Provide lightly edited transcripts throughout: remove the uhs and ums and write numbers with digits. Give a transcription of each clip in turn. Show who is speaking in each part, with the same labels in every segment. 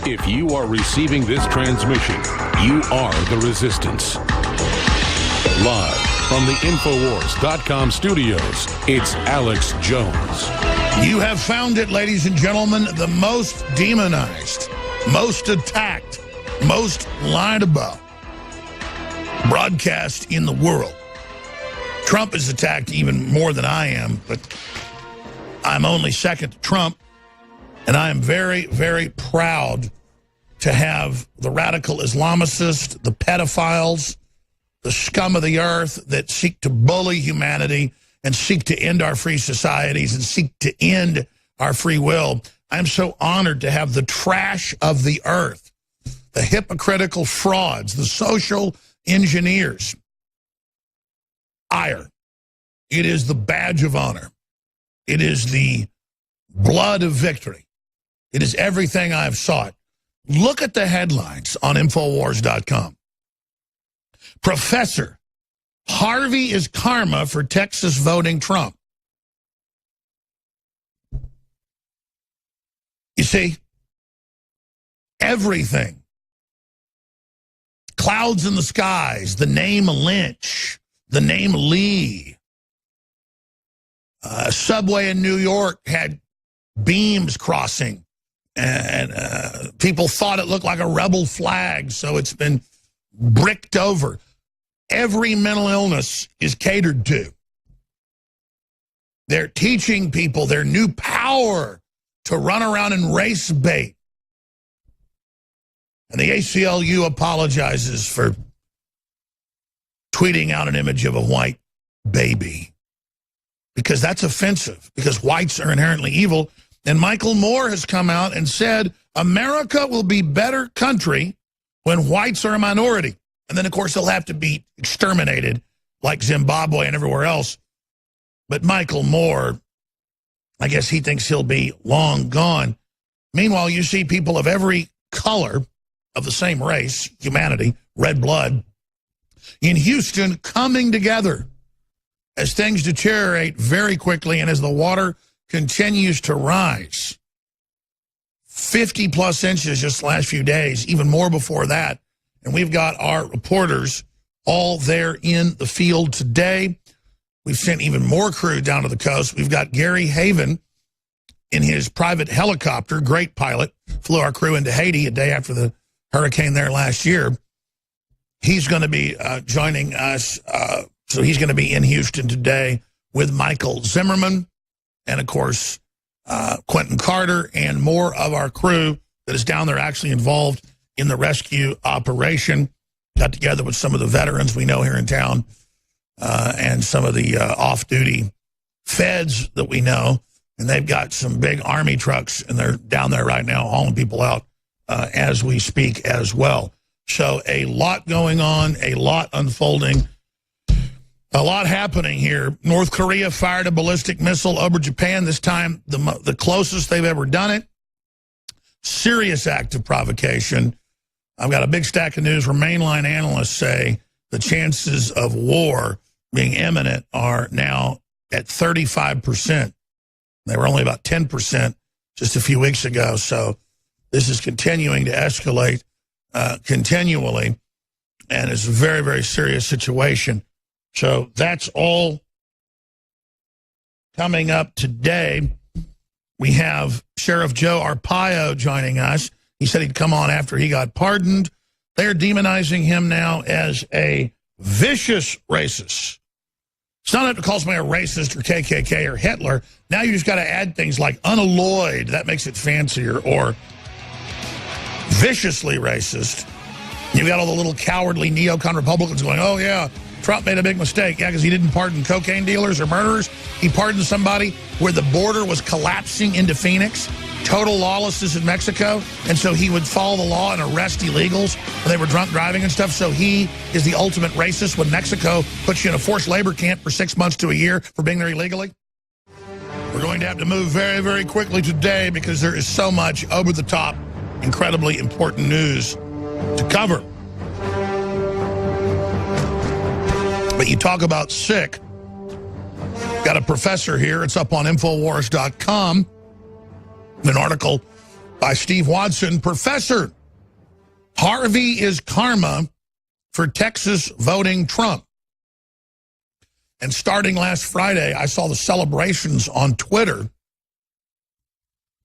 Speaker 1: If you are receiving this transmission, you are the resistance. Live from the Infowars.com studios, it's Alex Jones.
Speaker 2: You have found it, ladies and gentlemen, the most demonized, most attacked, most lied about broadcast in the world. Trump is attacked even more than I am, but I'm only second to Trump, and I am very, very proud to have the radical Islamicists, the pedophiles, the scum of the earth that seek to bully humanity and seek to end our free societies and seek to end our free will. I'm so honored to have the trash of the earth, the hypocritical frauds, the social engineers. Ire. It is the badge of honor. It is the blood of victory. It is everything I've sought. Look at the headlines on Infowars.com. Professor, Harvey is karma for Texas voting Trump. You see, everything. Clouds in the skies, the name Lynch, the name Lee. Subway in New York had beams crossing, and people thought it looked like a rebel flag, so it's been bricked over. Every mental illness is catered to. They're teaching people their new power to run around and race bait. And the ACLU apologizes for tweeting out an image of a white baby, because that's offensive, because whites are inherently evil. And Michael Moore has come out and said, America will be a better country when whites are a minority. And then, of course, they'll have to be exterminated like Zimbabwe and everywhere else. But Michael Moore, I guess he thinks he'll be long gone. Meanwhile, you see people of every color of the same race, humanity, red blood, in Houston coming together as things deteriorate very quickly and as the water continues to rise. 50-plus inches just the last few days, even more before that. And we've got our reporters all there in the field today. We've sent even more crew down to the coast. We've got Gary Haven in his private helicopter, great pilot, flew our crew into Haiti a day after the hurricane there last year. He's going to be joining us. So he's going to be in Houston today with Michael Zimmerman and, of course, Quentin Carter and more of our crew that is down there actually involved in the rescue operation. Got together with some of the veterans we know here in town and some of the off-duty feds that we know. And they've got some big Army trucks, and they're down there right now hauling people out as we speak as well. So a lot going on, a lot unfolding, a lot happening here. North Korea fired a ballistic missile over Japan, this time the closest they've ever done it. Serious act of provocation. I've got a big stack of news where mainline analysts say the chances of war being imminent are now at 35%. They were only about 10% just a few weeks ago. So this is continuing to escalate continually, and it's a very, very serious situation. So that's all coming up today. We have Sheriff Joe Arpaio joining us. He said he'd come on after he got pardoned. They're demonizing him now as a vicious racist. It's not enough to call somebody a racist or KKK or Hitler. Now you just got to add things like unalloyed. That makes it fancier. Or viciously racist. You've got all the little cowardly neocon Republicans going, oh, yeah, Trump made a big mistake. Yeah, because he didn't pardon cocaine dealers or murderers. He pardoned somebody where the border was collapsing into Phoenix. Total lawlessness in Mexico. And so he would follow the law and arrest illegals when they were drunk driving and stuff. So he is the ultimate racist when Mexico puts you in a forced labor camp for 6 months to a year for being there illegally. We're going to have to move very, very quickly today because there is so much over-the-top, incredibly important news to cover. But you talk about sick. Got a professor here. It's up on Infowars.com. An article by Steve Watson. Professor, Harvey is karma for Texas voting Trump. And starting last Friday, I saw the celebrations on Twitter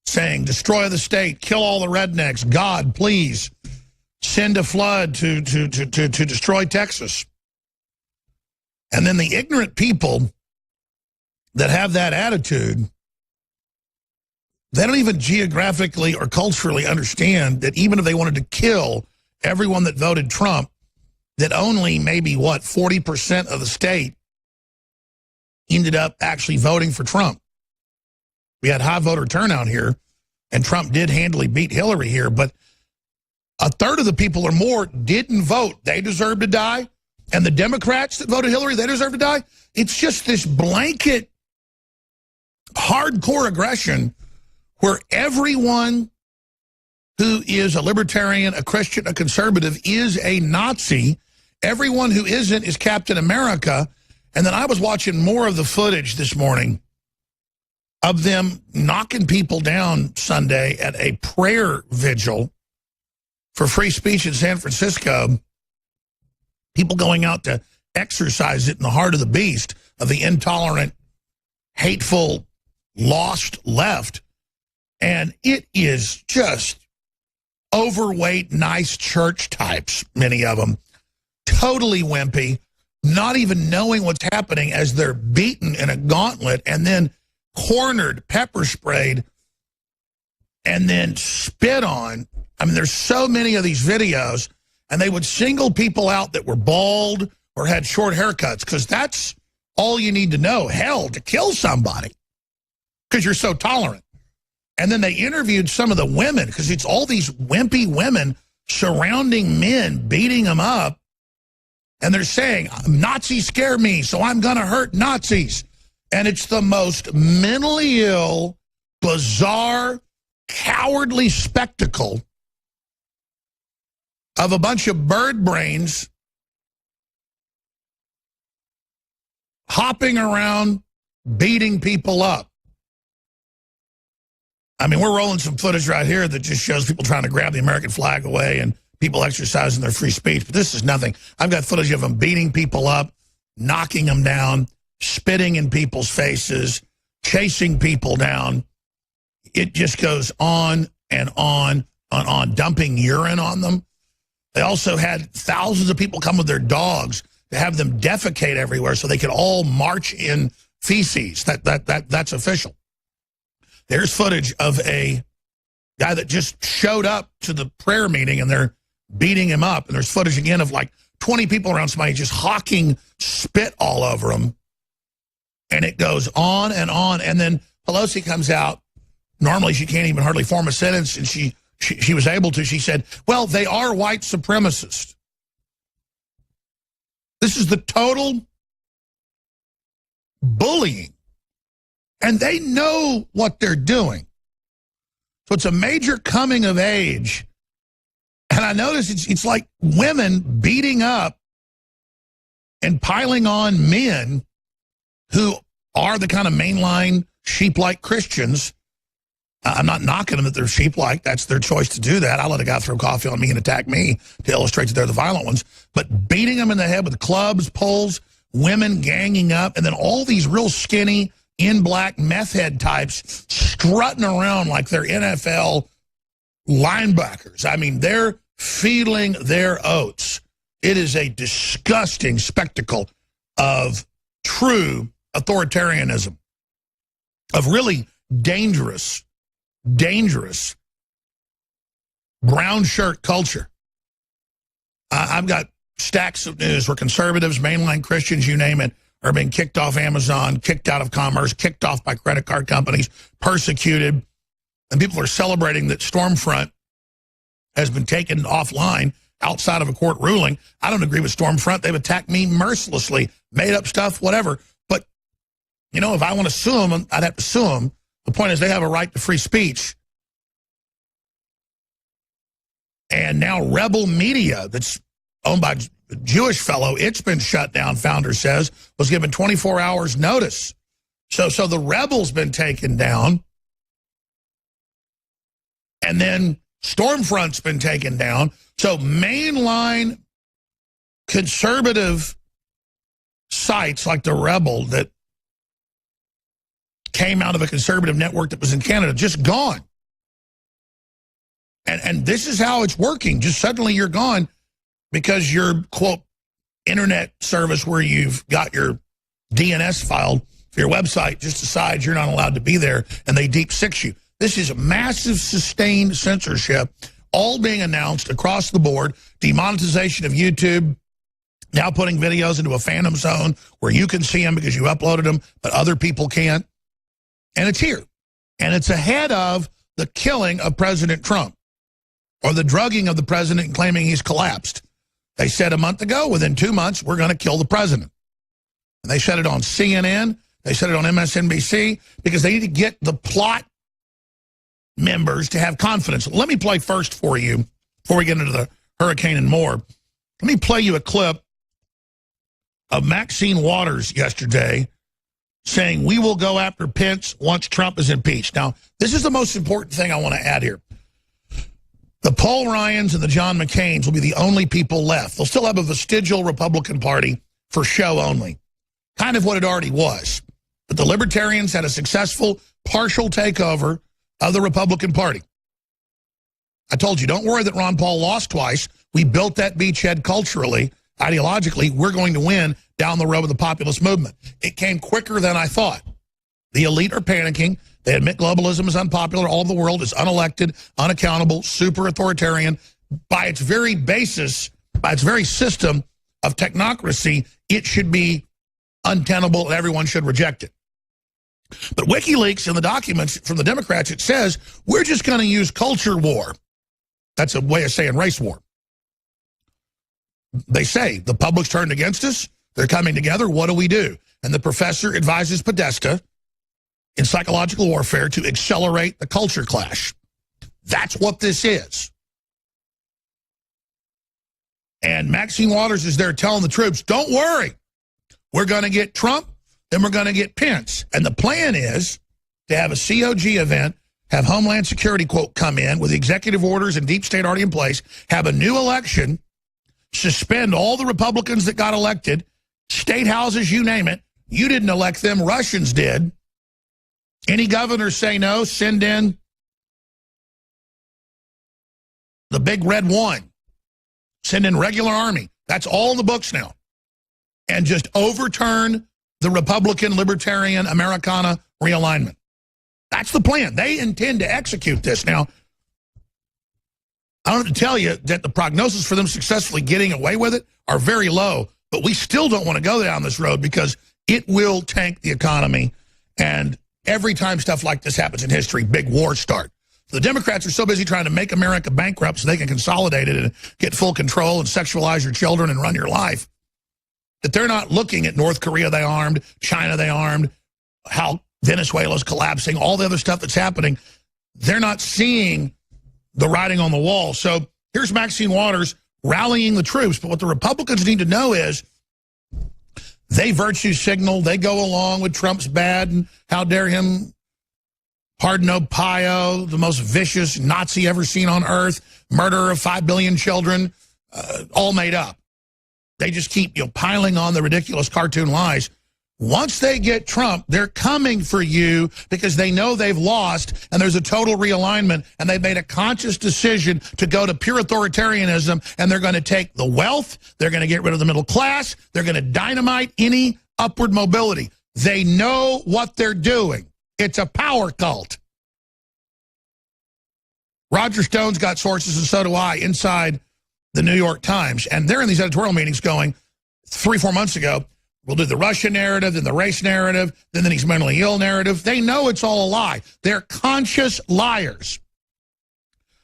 Speaker 2: saying, destroy the state, kill all the rednecks, God, please send a flood to destroy Texas. And then the ignorant people that have that attitude, they don't even geographically or culturally understand that even if they wanted to kill everyone that voted Trump, that only maybe, 40% of the state ended up actually voting for Trump. We had high voter turnout here, and Trump did handily beat Hillary here, but a third of the people or more didn't vote. They deserve to die. And the Democrats that voted Hillary, they deserve to die. It's just this blanket, hardcore aggression where everyone who is a libertarian, a Christian, a conservative is a Nazi. Everyone who isn't is Captain America. And then I was watching more of the footage this morning of them knocking people down Sunday at a prayer vigil for free speech in San Francisco. People going out to exercise it in the heart of the beast of the intolerant, hateful, lost left. And it is just overweight, nice church types, many of them, totally wimpy, not even knowing what's happening as they're beaten in a gauntlet and then cornered, pepper sprayed, and then spit on. I mean, there's so many of these videos, and they would single people out that were bald or had short haircuts because that's all you need to know, hell, to kill somebody because you're so tolerant. And then they interviewed some of the women because it's all these wimpy women surrounding men, beating them up. And they're saying, Nazis scare me, so I'm going to hurt Nazis. And it's the most mentally ill, bizarre, cowardly spectacle of a bunch of bird brains hopping around, beating people up. I mean, we're rolling some footage right here that just shows people trying to grab the American flag away and people exercising their free speech. But this is nothing. I've got footage of them beating people up, knocking them down, spitting in people's faces, chasing people down. It just goes on and on and on, dumping urine on them. They also had thousands of people come with their dogs to have them defecate everywhere so they could all march in feces. That's official. There's footage of a guy that just showed up to the prayer meeting and they're beating him up. And there's footage again of like 20 people around somebody just hawking spit all over him. And it goes on and on. And then Pelosi comes out. Normally she can't even hardly form a sentence. And she was able to. She said, well, they are white supremacists. This is the total bullying. And they know what they're doing. So it's a major coming of age. And I notice it's like women beating up and piling on men who are the kind of mainline sheep-like Christians. I'm not knocking them that they're sheep-like. That's their choice to do that. I'll let a guy throw coffee on me and attack me to illustrate that they're the violent ones. But beating them in the head with clubs, poles, women ganging up, and then all these real skinny, in black meth head types strutting around like they're NFL linebackers. I mean, they're feeling their oats. It is a disgusting spectacle of true authoritarianism, of really dangerous brown shirt culture. I've got stacks of news where conservatives, mainline Christians, you name it, are being kicked off Amazon, kicked out of commerce, kicked off by credit card companies, persecuted. And people are celebrating that Stormfront has been taken offline outside of a court ruling. I don't agree with Stormfront. They've attacked me mercilessly, made up stuff, whatever. But, you know, if I want to sue them, I'd have to sue them. The point is they have a right to free speech. And now Rebel Media, that's owned by a Jewish fellow, it's been shut down, founder says, was given 24 hours notice. So the Rebel's been taken down. And then Stormfront's been taken down. So mainline conservative sites like The Rebel that came out of a conservative network that was in Canada, just gone. And this is how it's working. Just suddenly you're gone because your, quote, internet service where you've got your DNS file for your website just decides you're not allowed to be there, and they deep six you. This is massive sustained censorship, all being announced across the board. Demonetization of YouTube, now putting videos into a phantom zone where you can see them because you uploaded them, but other people can't. And it's here. And it's ahead of the killing of President Trump or the drugging of the president and claiming he's collapsed. They said a month ago, within 2 months, we're going to kill the president. And they said it on CNN. They said it on MSNBC because they need to get the plot members to have confidence. Let me play first for you, before we get into the hurricane and more. Let me play you a clip of Maxine Waters yesterday saying, we will go after Pence once Trump is impeached. Now, this is the most important thing I want to add here. The Paul Ryans and the John McCains will be the only people left. They'll still have a vestigial Republican Party for show only, kind of what it already was. But the Libertarians had a successful partial takeover of the Republican Party. I told you, don't worry that Ron Paul lost twice. We built that beachhead culturally, ideologically. We're going to win down the road with the populist movement. It came quicker than I thought. The elite are panicking. They admit globalism is unpopular. All of the world is unelected, unaccountable, super authoritarian. By its very basis, by its very system of technocracy, it should be untenable and everyone should reject it. But WikiLeaks and the documents from the Democrats, it says, we're just going to use culture war. That's a way of saying race war. They say, the public's turned against us. They're coming together. What do we do? And the professor advises Podesta in psychological warfare to accelerate the culture clash. That's what this is. And Maxine Waters is there telling the troops, don't worry. We're going to get Trump, then we're going to get Pence. And the plan is to have a COG event, have Homeland Security, quote, come in with executive orders and deep state already in place, have a new election, suspend all the Republicans that got elected, state houses, you name it. You didn't elect them, Russians did. Any governors say no, send in the big red one. Send in regular army. That's all in the books now. And just overturn the Republican, Libertarian, Americana realignment. That's the plan. They intend to execute this. Now, I don't have to tell you that the prognosis for them successfully getting away with it are very low, but we still don't want to go down this road because it will tank the economy. And every time stuff like this happens in history, big wars start. The Democrats are so busy trying to make America bankrupt so they can consolidate it and get full control and sexualize your children and run your life, that they're not looking at North Korea they armed, China they armed, how Venezuela's collapsing, all the other stuff that's happening. They're not seeing the writing on the wall. So here's Maxine Waters rallying the troops. But what the Republicans need to know is they virtue signal. They go along with Trump's bad and how dare him pardon Pio, the most vicious Nazi ever seen on earth, murderer of 5 billion children, all made up. They just keep piling on the ridiculous cartoon lies. Once they get Trump, they're coming for you because they know they've lost and there's a total realignment, and they've made a conscious decision to go to pure authoritarianism, and they're going to take the wealth, they're going to get rid of the middle class, they're going to dynamite any upward mobility. They know what they're doing. It's a power cult. Roger Stone's got sources, and so do I, inside the New York Times, and they're in these editorial meetings going 3-4 months ago, we'll do the Russia narrative, then the race narrative, then he's mentally ill narrative. They know it's all a lie. They're conscious liars.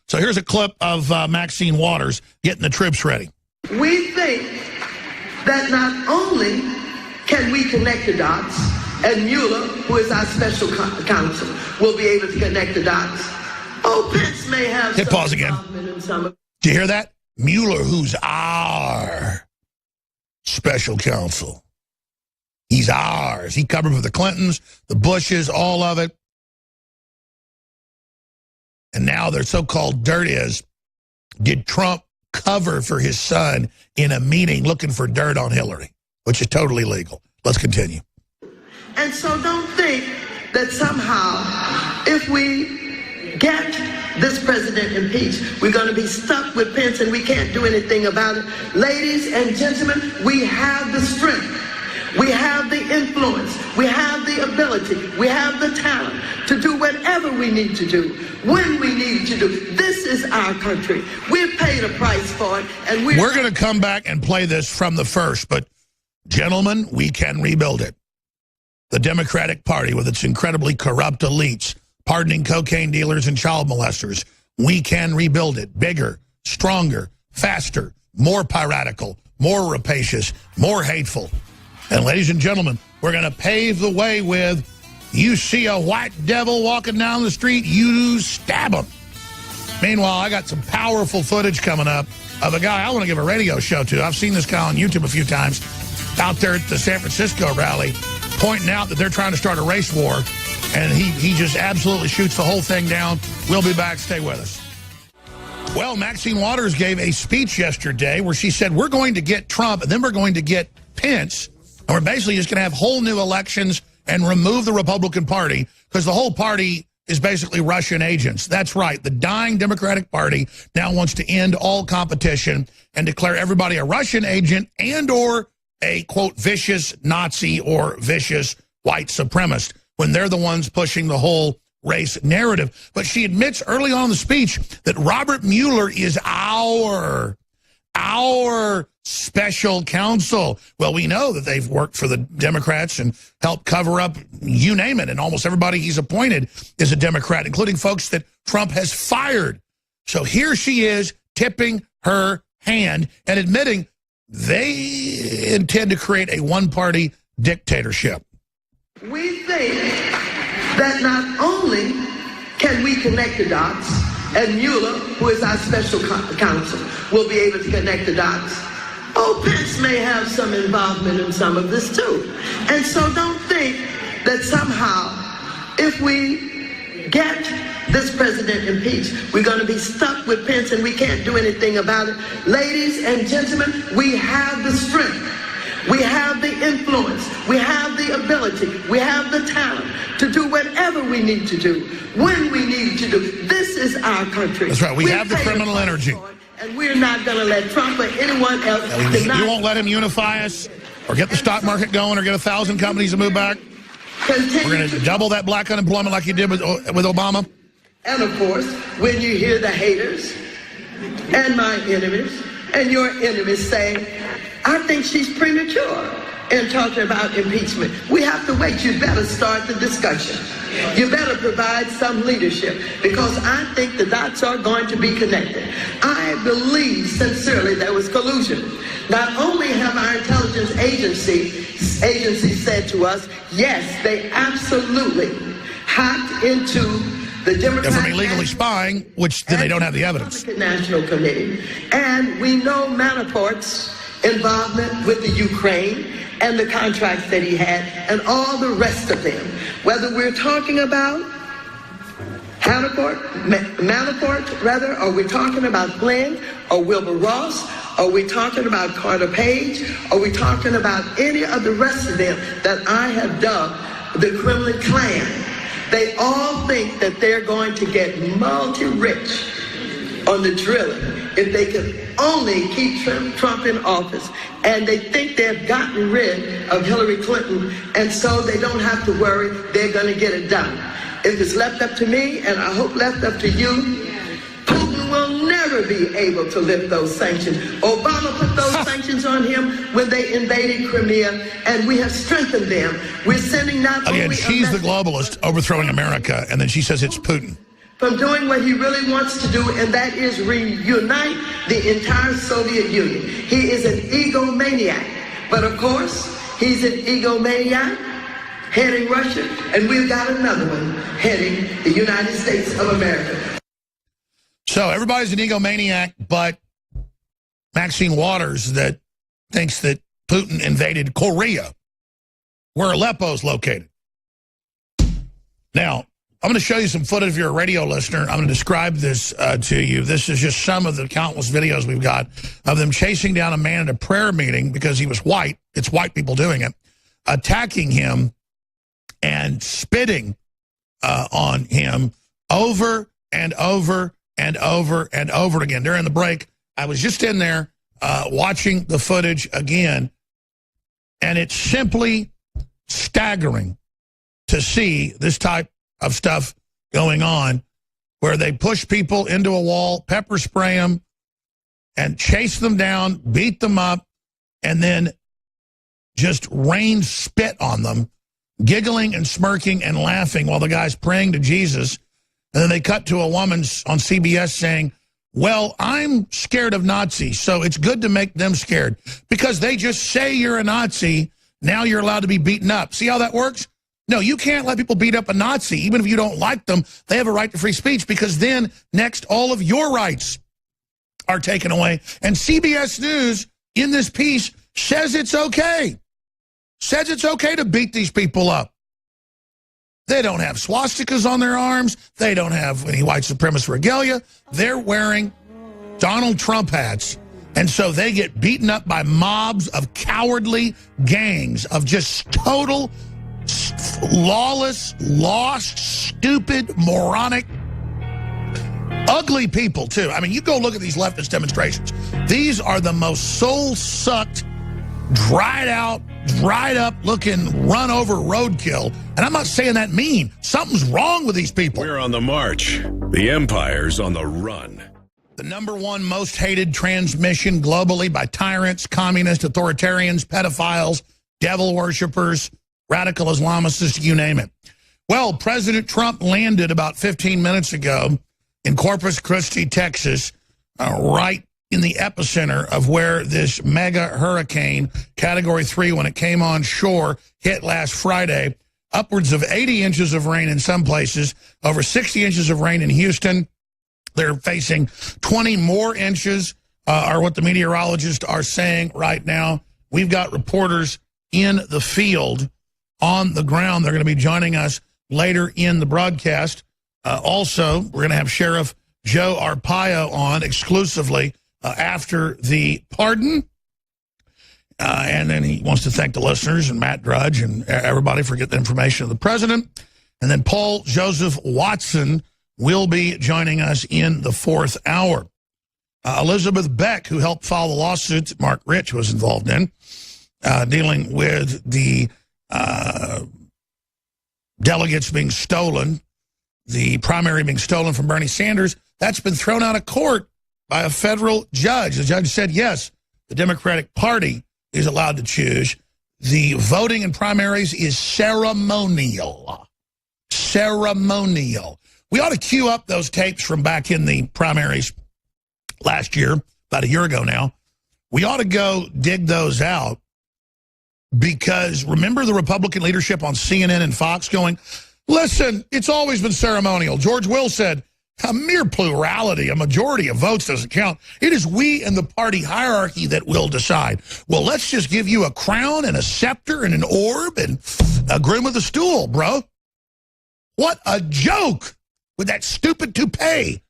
Speaker 2: So here's a clip of Maxine Waters getting the troops ready.
Speaker 3: We think that not only can we connect the dots, and Mueller, who is our special counsel, will be able to connect the dots. Oh, Pence may have
Speaker 2: hit pause again. Do you hear that? Mueller, who's our special counsel. He's ours. He covered for the Clintons, the Bushes, all of it. And And now their so-called dirt is, did Trump cover for his son in a meeting looking for dirt on Hillary, which is totally legal. Let's continue.
Speaker 3: And so don't think that somehow if we get this president impeached, we're going to be stuck with Pence and we can't do anything about it. Ladies and gentlemen, we have the strength. We have the influence, we have the ability, we have the talent to do whatever we need to do, when we need to do. This is our country. We've paid a price for it, and we're
Speaker 2: going to come back and play this from the first, but gentlemen, we can rebuild it. The Democratic Party, with its incredibly corrupt elites, pardoning cocaine dealers and child molesters, we can rebuild it. Bigger, stronger, faster, more piratical, more rapacious, more hateful. And ladies and gentlemen, we're going to pave the way with, you see a white devil walking down the street, you stab him. Meanwhile, I got some powerful footage coming up of a guy I want to give a radio show to. I've seen this guy on YouTube a few times out there at the San Francisco rally pointing out that they're trying to start a race war, and he just absolutely shoots the whole thing down. We'll be back. Stay with us. Well, Maxine Waters gave a speech yesterday where she said, we're going to get Trump, and then we're going to get Pence, and we're basically just going to have whole new elections and remove the Republican Party because the whole party is basically Russian agents. That's right. The dying Democratic Party now wants to end all competition and declare everybody a Russian agent and or a, quote, vicious Nazi or vicious white supremacist when they're the ones pushing the whole race narrative. But she admits early on in the speech that Robert Mueller is our special counsel. Well, we know that they've worked for the Democrats and helped cover up, you name it, and almost everybody he's appointed is a Democrat, including folks that Trump has fired. So here she is tipping her hand and admitting they intend to create a one-party dictatorship.
Speaker 3: We think that not only can we connect the dots, and Mueller, who is our special counsel, will be able to connect the dots. Oh, Pence may have some involvement in some of this too. And so don't think that somehow if we get this president impeached, we're going to be stuck with Pence and we can't do anything about it. Ladies and gentlemen, we have the strength. We have the influence, we have the ability, we have the talent to do whatever we need to do, when we need to do. This is our country.
Speaker 2: That's right. We have the criminal energy.
Speaker 3: And we're not going to let Trump or anyone else deny.
Speaker 2: You won't let him unify us or get the stock market going or get 1,000 companies to move back. We're going to double that black unemployment like you did with Obama.
Speaker 3: And of course, when you hear the haters and my enemies and your enemies say, I think she's premature in talking about impeachment. We have to wait. You better start the discussion. You better provide some leadership because I think the dots are going to be connected. I believe sincerely there was collusion. Not only have our intelligence agencies said to us, yes, they absolutely hacked into the Democratic
Speaker 2: from illegally spying, which then they don't have the evidence.
Speaker 3: National Committee, and we know Manafort's involvement with the Ukraine and the contracts that he had and all the rest of them. Whether we're talking about Manafort, rather, or we're talking about Flynn or Wilbur Ross, or we're talking about Carter Page, or we're talking about any of the rest of them that I have dubbed the Kremlin clan, they all think that they're going to get multi-rich on the drilling if they could only keep Trump in office. And they think they've gotten rid of Hillary Clinton, and so they don't have to worry, they're going to get it done. If it's left up to me, and I hope left up to you, Putin will never be able to lift those sanctions. Obama put those sanctions on him when they invaded Crimea, and we have strengthened them. We're sending not only...
Speaker 2: Again, she's the globalist overthrowing America, and then she says it's Putin.
Speaker 3: From doing what he really wants to do, and that is reunite the entire Soviet Union. He is an egomaniac, but of course, he's an egomaniac heading Russia, and we've got another one heading the United States of America.
Speaker 2: So everybody's an egomaniac, but Maxine Waters that thinks that Putin invaded Korea, where Aleppo is located. Now, I'm going to show you some footage if you're a radio listener. I'm going to describe this to you. This is just some of the countless videos we've got of them chasing down a man at a prayer meeting because he was white. It's white people doing it. Attacking him and spitting on him over and over and over and over again. During the break, I was just in there watching the footage again, and it's simply staggering to see this type of stuff going on where they push people into a wall, pepper spray them, and chase them down, beat them up, and then just rain spit on them, giggling and smirking and laughing while the guy's praying to Jesus. And then they cut to a woman on CBS saying, well, I'm scared of Nazis, so it's good to make them scared. Because they just say you're a Nazi, now you're allowed to be beaten up. See how that works? No, you can't let people beat up a Nazi. Even if you don't like them, they have a right to free speech, because then next all of your rights are taken away. And CBS News in this piece says it's okay. Says it's okay to beat these people up. They don't have swastikas on their arms. They don't have any white supremacist regalia. They're wearing Donald Trump hats. And so they get beaten up by mobs of cowardly gangs of just total lawless, lost, stupid, moronic, ugly people, too. I mean, you go look at these leftist demonstrations. These are the most soul-sucked, dried out, dried up looking run over roadkill. And I'm not saying that mean. Something's wrong with these people.
Speaker 4: We're on the march. The empire's on the run.
Speaker 2: The #1 most hated transmission globally by tyrants, communists, authoritarians, pedophiles, devil worshippers, radical Islamists, you name it. Well, President Trump landed about 15 minutes ago in Corpus Christi, Texas, right in the epicenter of where this mega hurricane, Category 3, when it came on shore, hit last Friday. Upwards of 80 inches of rain in some places, over 60 inches of rain in Houston. They're facing 20 more inches, are what the meteorologists are saying right now. We've got reporters in the field, on the ground. They're going to be joining us later in the broadcast. Also, we're going to have Sheriff Joe Arpaio on exclusively after the pardon. And then he wants to thank the listeners and Matt Drudge and everybody for getting the information of the president. And then Paul Joseph Watson will be joining us in the 4th hour. Elizabeth Beck, who helped file the lawsuit that Mark Rich was involved in, dealing with the delegates being stolen, the primary being stolen from Bernie Sanders, that's been thrown out of court by a federal judge. The judge said, yes, the Democratic Party is allowed to choose. The voting in primaries is ceremonial. Ceremonial. We ought to queue up those tapes from back in the primaries last year, about a year ago now. We ought to go dig those out. Because remember the Republican leadership on CNN and Fox going, listen, it's always been ceremonial. George Will said, a mere plurality, a majority of votes doesn't count. It is we and the party hierarchy that will decide. Well, let's just give you a crown and a scepter and an orb and a groom of the stool, bro. What a joke with that stupid toupee.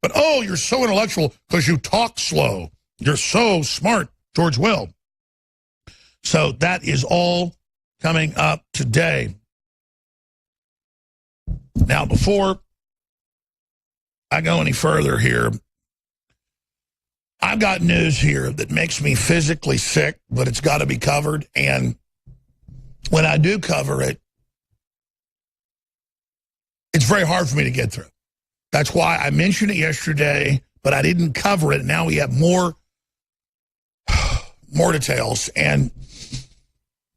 Speaker 2: But, oh, you're so intellectual because you talk slow. You're so smart, George Will. So that is all coming up today. Now, before I go any further here, I've got news here that makes me physically sick, but it's got to be covered. And when I do cover it, it's very hard for me to get through. That's why I mentioned it yesterday, but I didn't cover it. Now we have more details. And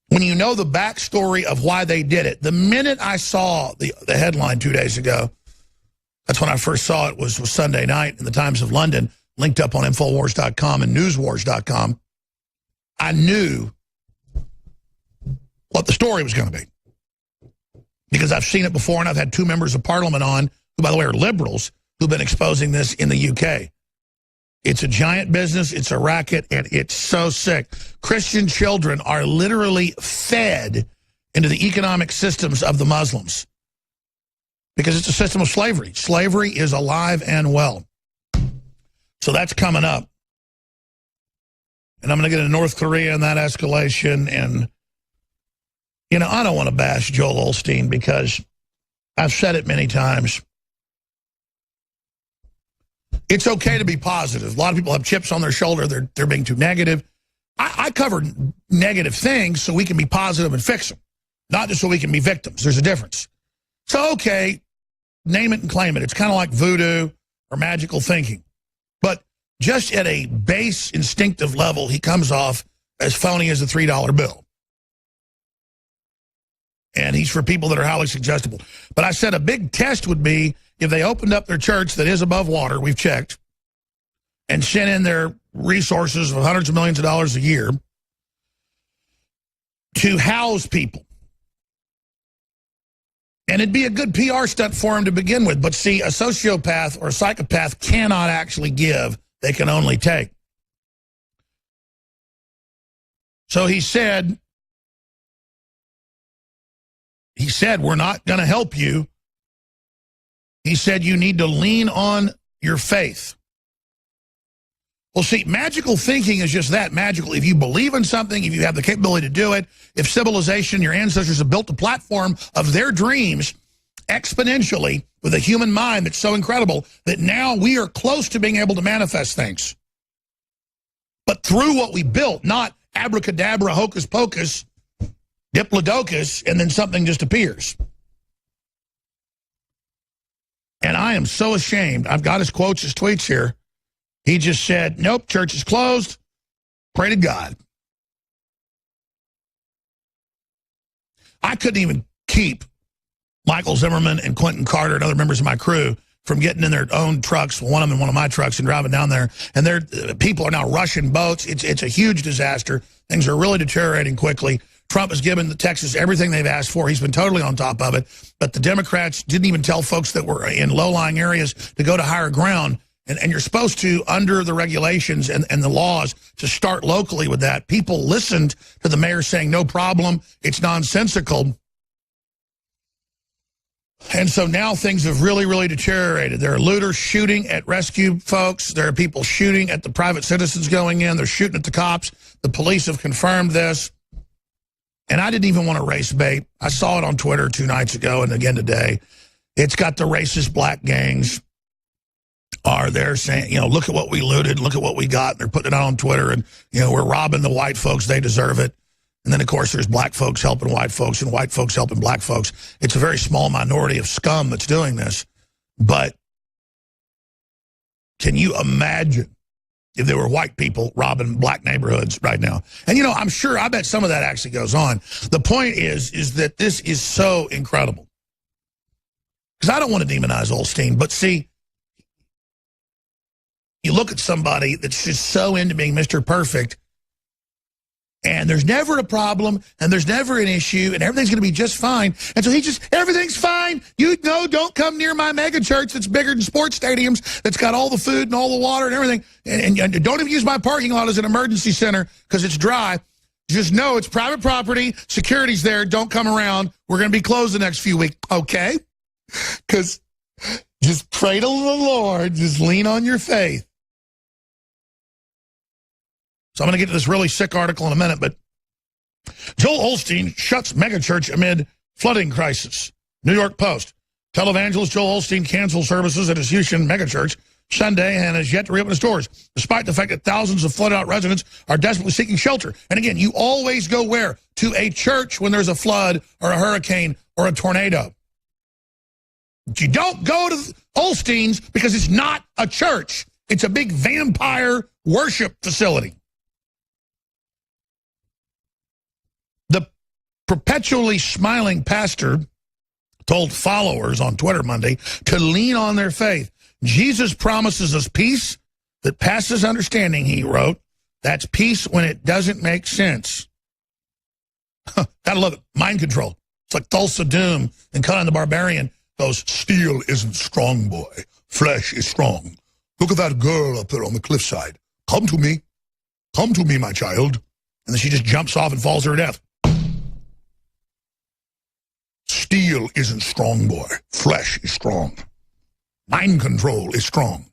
Speaker 2: when you know the backstory of why they did it, the minute I saw the headline 2 days ago, that's when I first saw it, was Sunday night in the Times of London, linked up on Infowars.com and Newswars.com, I knew what the story was going to be. Because I've seen it before, and I've had 2 members of parliament on, who, by the way, are liberals, who've been exposing this in the UK. It's a giant business, it's a racket, and it's so sick. Christian children are literally fed into the economic systems of the Muslims. because it's a system of slavery. Slavery is alive and well. So that's coming up. And I'm going to get into North Korea and that escalation. And, you know, I don't want to bash Joel Osteen because I've said it many times. It's okay to be positive. A lot of people have chips on their shoulder. They're being too negative. I cover negative things so we can be positive and fix them, not just so we can be victims. There's a difference. So, okay, name it and claim it. It's kind of like voodoo or magical thinking. But just at a base instinctive level, he comes off as phony as a $3 bill. And he's for people that are highly suggestible. But I said a big test would be if they opened up their church that is above water, we've checked, and sent in their resources of hundreds of millions of dollars a year to house people. And it'd be a good PR stunt for them to begin with. But see, a sociopath or a psychopath cannot actually give. They can only take. So he said, we're not going to help you. He said, you need to lean on your faith. Well, see, magical thinking is just that, magical. If you believe in something, if you have the capability to do it, if civilization, your ancestors have built a platform of their dreams exponentially with a human mind that's so incredible that now we are close to being able to manifest things. But through what we built, not abracadabra, hocus pocus, diplodocus, and then something just appears. And I am so ashamed. I've got his quotes, his tweets here. He just said, nope, church is closed. Pray to God. I couldn't even keep Michael Zimmerman and Quentin Carter and other members of my crew from getting in their own trucks, one of them in one of my trucks, and driving down there. And people are now rushing boats. It's a huge disaster. Things are really deteriorating quickly. Trump has given the Texas everything they've asked for. He's been totally on top of it. But the Democrats didn't even tell folks that were in low-lying areas to go to higher ground. And you're supposed to, under the regulations and the laws, to start locally with that. People listened to the mayor saying, no problem, it's nonsensical. And so now things have really, really deteriorated. There are looters shooting at rescue folks. There are people shooting at the private citizens going in. They're shooting at the cops. The police have confirmed this. And I didn't even want to race bait. I saw it on Twitter 2 nights ago and again today. It's got the racist black gangs are there saying, you know, look at what we looted, look at what we got. And they're putting it out on Twitter and, you know, we're robbing the white folks. They deserve it. And then, of course, there's black folks helping white folks and white folks helping black folks. It's a very small minority of scum that's doing this. But can you imagine if there were white people robbing black neighborhoods right now? And, you know, I bet some of that actually goes on. The point is that this is so incredible. Because I don't want to demonize Osteen, but see, you look at somebody that's just so into being Mr. Perfect, and there's never a problem, and there's never an issue, and everything's going to be just fine. And so everything's fine. You know, don't come near my mega church that's bigger than sports stadiums, that's got all the food and all the water and everything. And don't even use my parking lot as an emergency center because it's dry. Just know it's private property. Security's there. Don't come around. We're going to be closed the next few weeks. Okay? Because just pray to the Lord. Just lean on your faith. So I'm going to get to this really sick article in a minute, but Joel Osteen shuts megachurch amid flooding crisis. New York Post. Televangelist Joel Osteen canceled services at his Houston megachurch Sunday and has yet to reopen his doors, despite the fact that thousands of flooded-out residents are desperately seeking shelter. And again, you always go where? To a church when there's a flood or a hurricane or a tornado. But you don't go to Osteen's because it's not a church. It's a big vampire worship facility. The perpetually smiling pastor told followers on Twitter Monday to lean on their faith. Jesus promises us peace that passes understanding, he wrote. That's peace when it doesn't make sense. Gotta love it. Mind control. It's like Tulsa Doom and Conan the Barbarian goes, steel isn't strong, boy. Flesh is strong. Look at that girl up there on the cliffside. Come to me. Come to me, my child. And then she just jumps off and falls to her death. Steel isn't strong, boy. Flesh is strong. Mind control is strong.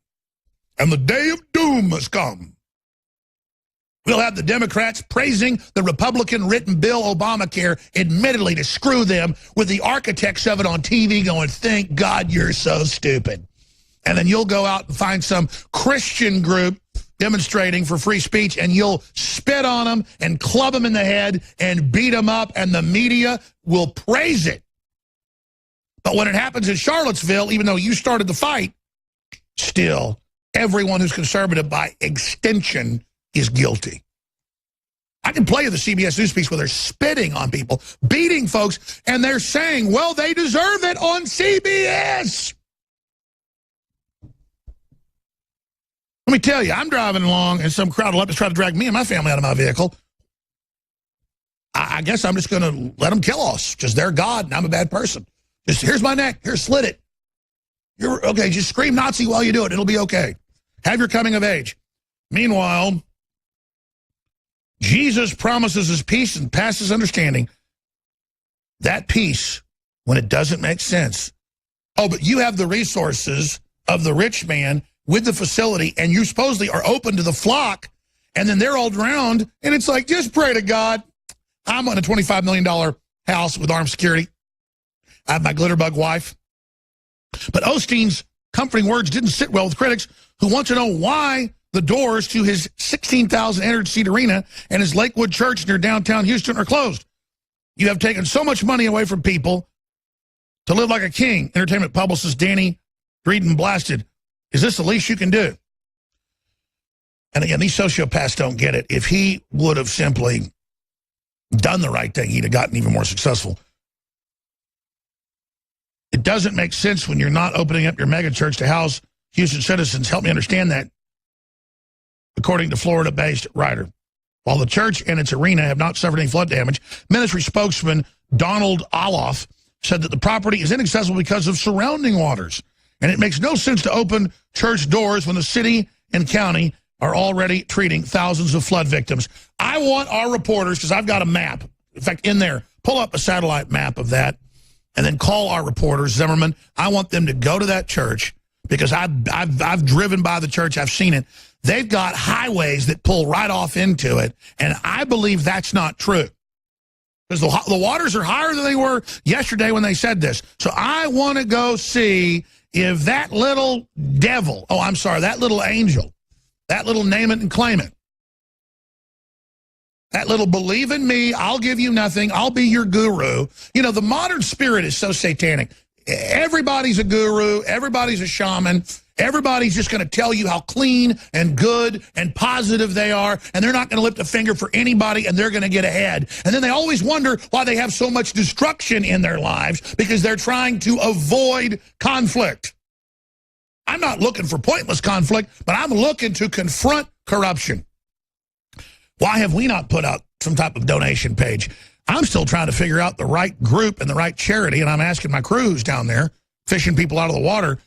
Speaker 2: And the day of doom has come. We'll have the Democrats praising the Republican-written bill, Obamacare, admittedly to screw them, with the architects of it on TV going, thank God you're so stupid. And then you'll go out and find some Christian group demonstrating for free speech, and you'll spit on them and club them in the head and beat them up, and the media will praise it. But when it happens in Charlottesville, even though you started the fight, still, everyone who's conservative by extension is guilty. I can play you the CBS News piece where they're spitting on people, beating folks, and they're saying, well, they deserve it on CBS. Let me tell you, I'm driving along, and some crowd will up to try to drag me and my family out of my vehicle. I guess I'm just going to let them kill us, because they're God, and I'm a bad person. Just, here's my neck. Here, slit it. You're okay, just scream Nazi while you do it. It'll be okay. Have your coming of age. Meanwhile, Jesus promises his peace and passes understanding. That peace, when it doesn't make sense. Oh, but you have the resources of the rich man with the facility, and you supposedly are open to the flock, and then they're all drowned, and it's like, just pray to God. I'm on a $25 million house with armed security. I have my glitterbug wife. But Osteen's comforting words didn't sit well with critics who want to know why the doors to his 16,000 entered seat arena and his Lakewood Church near downtown Houston are closed. You have taken so much money away from people to live like a king, entertainment publicist Danny Dreeden blasted. Is this the least you can do? And again, these sociopaths don't get it. If he would have simply done the right thing, he'd have gotten even more successful. It doesn't make sense when you're not opening up your megachurch to house Houston citizens. Help me understand that, according to Florida-based writer. While the church and its arena have not suffered any flood damage, ministry spokesman Donald Oloff said that the property is inaccessible because of surrounding waters. And it makes no sense to open church doors when the city and county are already treating thousands of flood victims. I want our reporters, because I've got a map. In fact, in there, pull up a satellite map of that, and then call our reporters, Zimmerman. I want them to go to that church, because I've driven by the church. I've seen it. They've got highways that pull right off into it, and I believe that's not true. Because the waters are higher than they were yesterday when they said this. So I want to go see if that little devil, that little angel, that little name it and claim it, that little believe in me, I'll give you nothing, I'll be your guru. You know, the modern spirit is so satanic. Everybody's a guru, everybody's a shaman, everybody's just going to tell you how clean and good and positive they are, and they're not going to lift a finger for anybody, and they're going to get ahead. And then they always wonder why they have so much destruction in their lives, because they're trying to avoid conflict. I'm not looking for pointless conflict, but I'm looking to confront corruption. Why have we not put out some type of donation page? I'm still trying to figure out the right group and the right charity, and I'm asking my crews down there, fishing people out of the water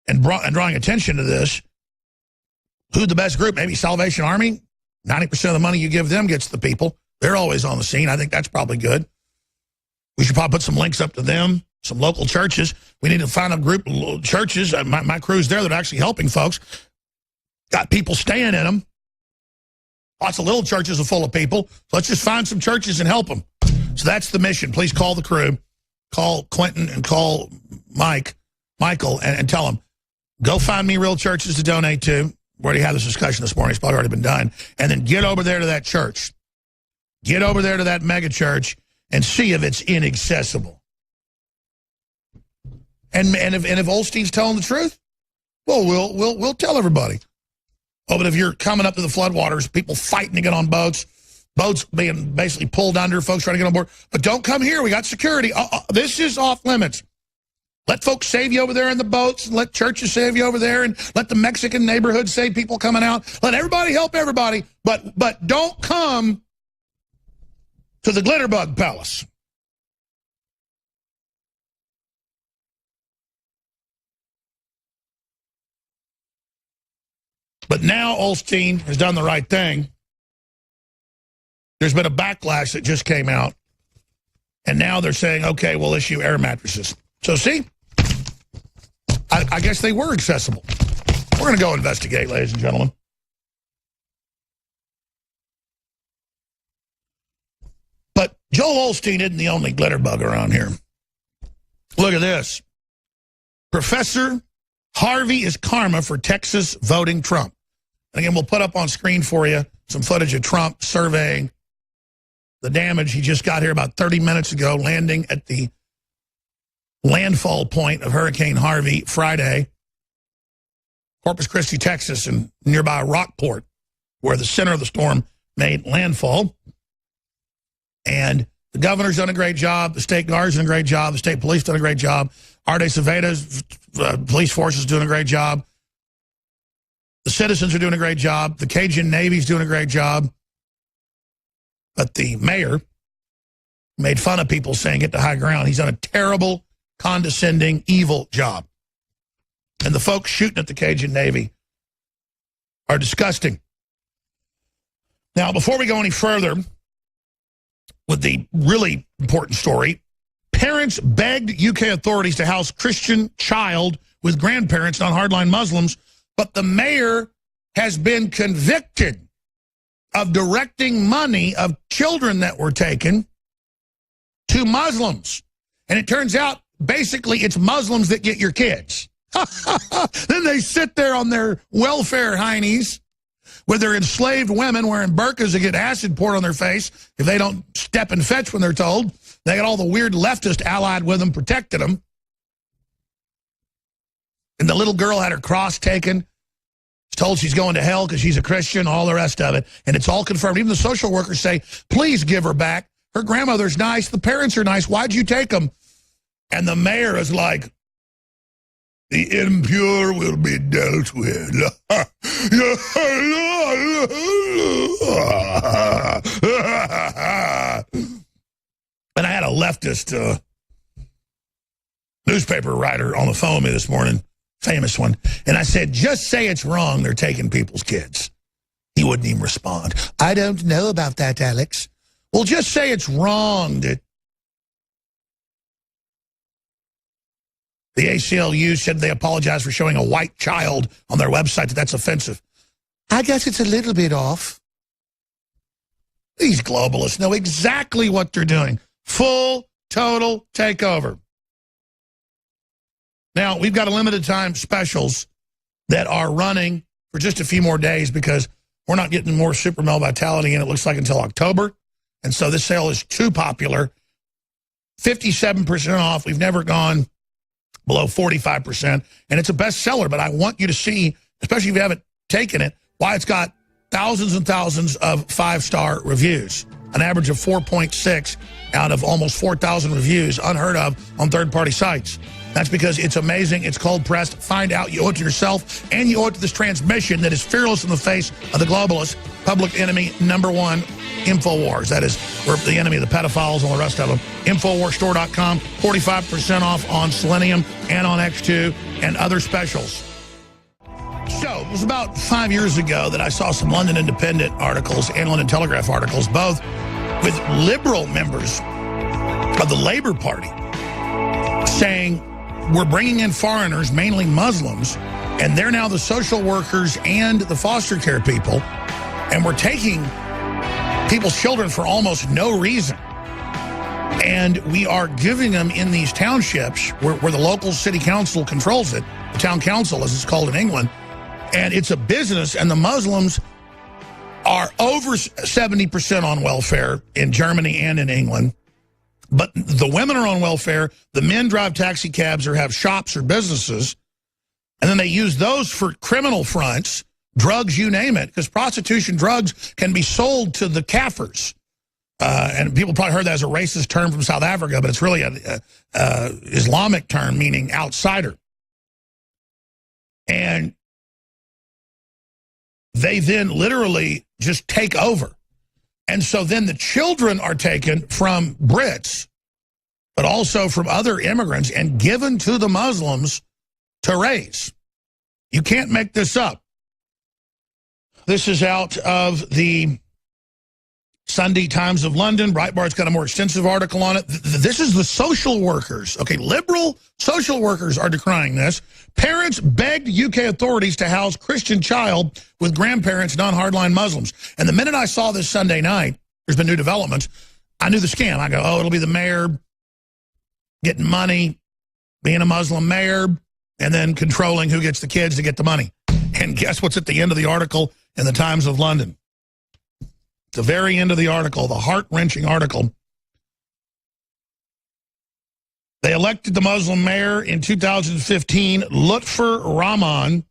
Speaker 2: and drawing attention to this, who the best group? Maybe Salvation Army? 90% of the money you give them gets to the people. They're always on the scene. I think that's probably good. We should probably put some links up to them, some local churches. We need to find a group of churches. My crew's there that are actually helping folks. Got people staying in them. Lots of little churches are full of people. So let's just find some churches and help them. So that's the mission. Please call the crew. Call Quentin and call Michael, and tell them, go find me real churches to donate to. We already had this discussion this morning. It's probably already been done. And then get over there to that church. Get over there to that mega church and see if it's inaccessible. And if Olstein's telling the truth, well, we'll tell everybody. Oh, but if you're coming up to the floodwaters, people fighting to get on boats being basically pulled under, folks trying to get on board. But don't come here. We got security. This is off limits. Let folks save you over there in the boats, and let churches save you over there, and let the Mexican neighborhood save people coming out. Let everybody help everybody, but don't come to the Glitterbug Palace. But now Olstein has done the right thing. There's been a backlash that just came out And now they're saying, okay, we'll issue air mattresses. So see, I guess they were accessible. We're going to go investigate, ladies and gentlemen. But Joel Osteen isn't the only glitterbug around here. Look at this. Professor Harvey is karma for Texas voting Trump. And again, we'll put up on screen for you some footage of Trump surveying the damage. He just got here about 30 minutes ago, landing at the landfall point of Hurricane Harvey Friday, Corpus Christi, Texas, and nearby Rockport, where the center of the storm made landfall. And the governor's done a great job. The state guard's done a great job. The state police done a great job. Arte Acevedo's police force is doing a great job. The citizens are doing a great job. The Cajun Navy's doing a great job. But the mayor made fun of people saying get to high ground. He's done a terrible, condescending, evil job. And the folks shooting at the Cajun Navy are disgusting. Now, before we go any further with the really important story, parents begged UK authorities to house Christian child with grandparents, not hardline Muslims, but the mayor has been convicted of directing money of children that were taken to Muslims. And it turns out, basically, it's Muslims that get your kids. Then they sit there on their welfare heinies with their enslaved women wearing burqas that get acid poured on their face if they don't step and fetch when they're told. They got all the weird leftists allied with them, protected them. And the little girl had her cross taken. Told she's going to hell because she's a Christian, all the rest of it. And it's all confirmed. Even the social workers say, please give her back. Her grandmother's nice. The parents are nice. Why'd you take them? And the mayor is like, the impure will be dealt with. And I had a leftist newspaper writer on the phone with me this morning, famous one, and I said, just say it's wrong they're taking people's kids. He wouldn't even respond. I don't know about that, Alex. Well, just say it's wrong that the ACLU said they apologized for showing a white child on their website, that's offensive. I guess it's a little bit off. These globalists know exactly what they're doing. Full, total takeover. Now, we've got a limited time specials that are running for just a few more days because we're not getting more super male vitality in, it looks like, until October. And so this sale is too popular. 57% off. We've never gone below 45%. And it's a bestseller, but I want you to see, especially if you haven't taken it, why it's got thousands and thousands of 5-star reviews. An average of 4.6 out of almost 4,000 reviews, unheard of on third-party sites. That's because it's amazing. It's cold pressed. Find out. You owe it to yourself, and you owe it to this transmission that is fearless in the face of the globalists. Public enemy number one, InfoWars. That is, we're the enemy of the pedophiles and all the rest of them. InfoWarsStore.com, 45% off on Selenium and on X2 and other specials. So, it was about 5 years ago that I saw some London Independent articles and London Telegraph articles, both with liberal members of the Labour Party, saying we're bringing in foreigners, mainly Muslims, and they're now the social workers and the foster care people, and we're taking people's children for almost no reason. And we are giving them in these townships where the local city council controls it, the town council as it's called in England, and it's a business, and the Muslims are over 70% on welfare in Germany and in England. But the women are on welfare, the men drive taxi cabs or have shops or businesses, and then they use those for criminal fronts, drugs, you name it, because prostitution, drugs can be sold to the Kafirs. And people probably heard that as a racist term from South Africa, but it's really an Islamic term meaning outsider. And they then literally just take over. And so then the children are taken from Brits, but also from other immigrants and given to the Muslims to raise. You can't make this up. This is out of the Sunday Times of London. Breitbart's got a more extensive article on it. This is the social workers. Okay, liberal social workers are decrying this. Parents begged UK authorities to house Christian child with grandparents, non-hardline Muslims. And the minute I saw this Sunday night, there's been new developments, I knew the scam. I go, oh, it'll be the mayor getting money, being a Muslim mayor, and then controlling who gets the kids to get the money. And guess what's at the end of the article in the Times of London? The very end of the article, the heart-wrenching article. They elected the Muslim mayor in 2015, Lutfur Rahman,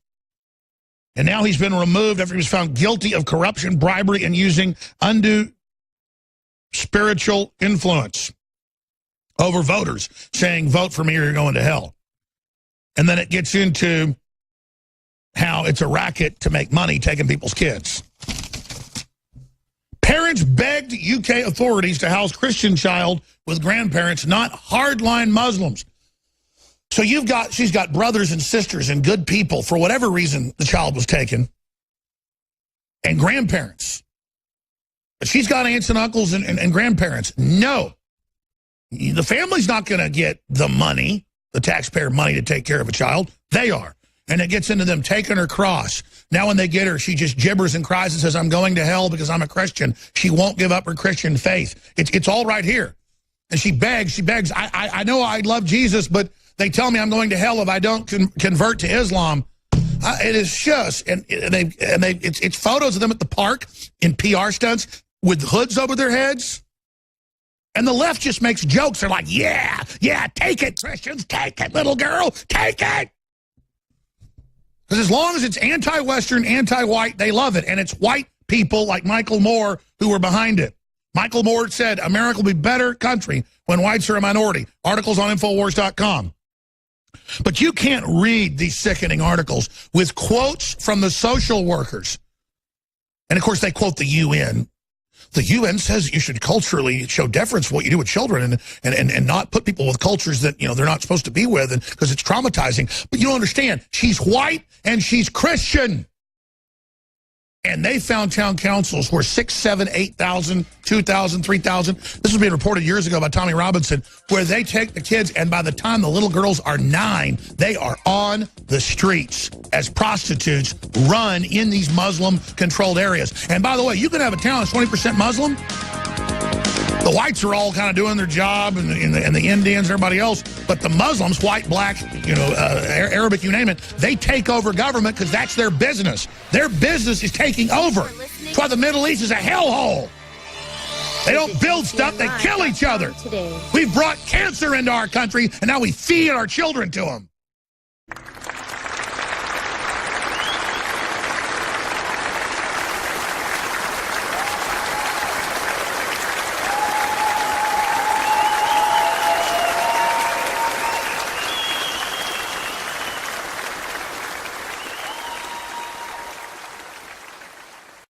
Speaker 2: and now he's been removed after he was found guilty of corruption, bribery, and using undue spiritual influence over voters, saying, vote for me or you're going to hell. And then it gets into how it's a racket to make money taking people's kids. Parents begged UK authorities to house Christian child with grandparents, not hardline Muslims. So she's got brothers and sisters and good people, for whatever reason the child was taken, and grandparents. But she's got aunts and uncles and grandparents. No. The family's not going to get the money, the taxpayer money to take care of a child. They are. And it gets into them taking her cross. Now when they get her, she just gibbers and cries and says, I'm going to hell because I'm a Christian. She won't give up her Christian faith. It's all right here. And she begs. I know I love Jesus, but they tell me I'm going to hell if I don't convert to Islam. It is just, it's photos of them at the park in PR stunts with hoods over their heads. And the left just makes jokes. They're like, yeah, take it, Christians, take it, little girl, take it. Because as long as it's anti-Western, anti-white, they love it. And it's white people like Michael Moore who were behind it. Michael Moore said, America will be a better country when whites are a minority. Articles on Infowars.com. But you can't read these sickening articles with quotes from the social workers. And, of course, they quote the UN. The UN says you should culturally show deference for what you do with children and not put people with cultures that, they're not supposed to be with because it's traumatizing. But you don't understand. She's white and she's Christian. And they found town councils where 6, 7, 8,000, 2,000, 3,000. This was being reported years ago by Tommy Robinson, where they take the kids, and by the time the little girls are 9, they are on the streets as prostitutes run in these Muslim-controlled areas. And by the way, you can have a town that's 20% Muslim. The whites are all kind of doing their job, and the Indians and everybody else. But the Muslims, white, black, Arabic, you name it, they take over government because that's their business. Their business is taking over. That's why the Middle East is a hellhole. They don't build stuff, they kill each other. We've brought cancer into our country, and now we feed our children to them.